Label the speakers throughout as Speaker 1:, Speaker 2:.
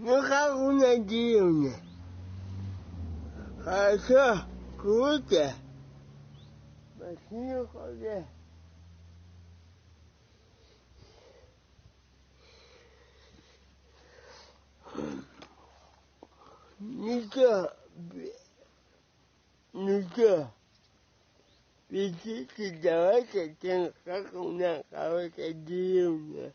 Speaker 1: Ну как у нас деревня? Хорошо, круто. Машину ходят. Ничего, пишите, давайте тем, как у нас хорошая деревня.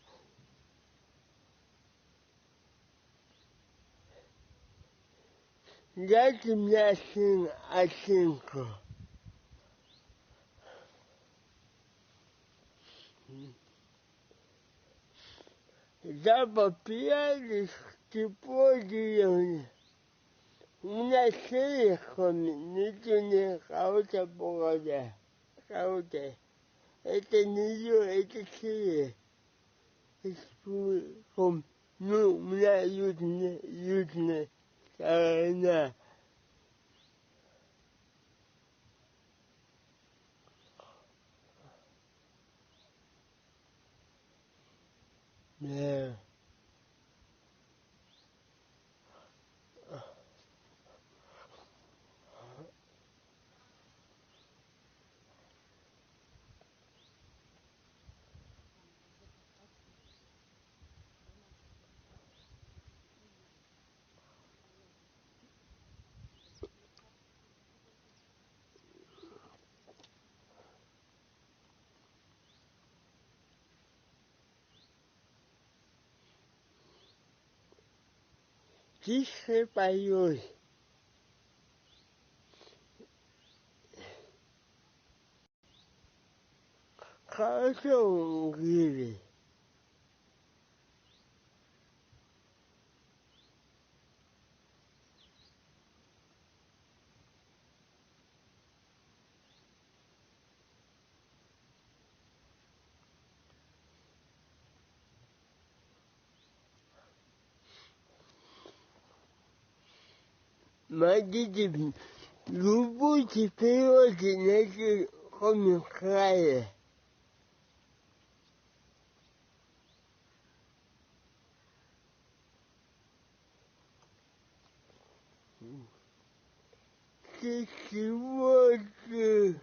Speaker 1: Дайте мне оценку. Запах пьяных, тепло деревни. У меня шея ходит, ничего не хорошая погода. Хорошая. Это не ее, это шея. Ну, у меня южная сторона. Да. Тише поешь. Хорошо говорили. Мадите, любите переводы на кроме края. Сегодня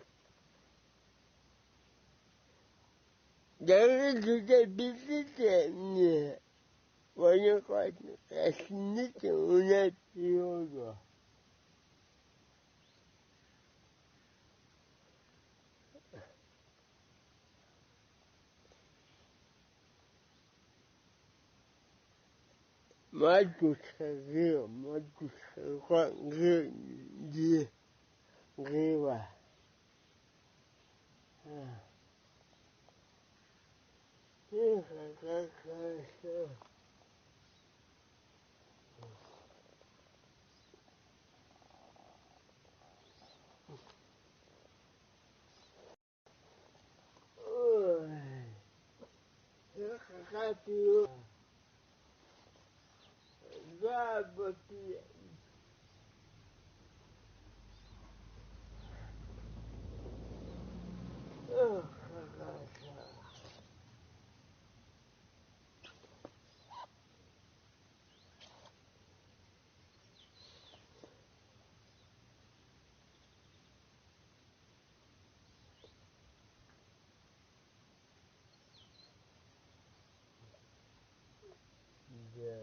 Speaker 1: даже туда пишите мне. Понятно, снимите у нас перевода. Матушка грива. Эх, как хорошо. Ой, эх, какая пирога. Запахи. Эх, какая хорошо. Да.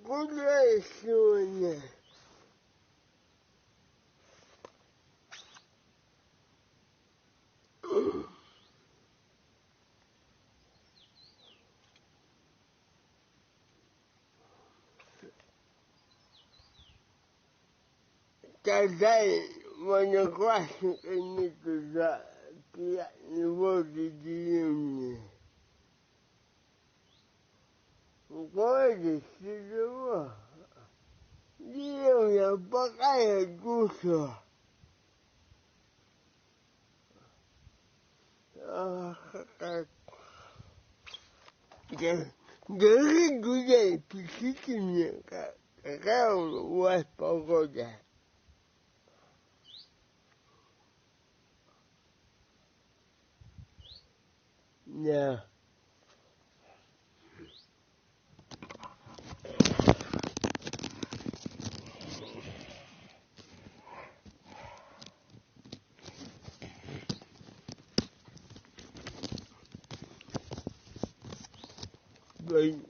Speaker 1: Гуляй сегодня. Тогда одноклассниками туда приятно возле деревни. В городе тяжело. Деревня пока душа. Ах, как Дорогие друзья, пишите мне, какая у вас погода. Да. Блин.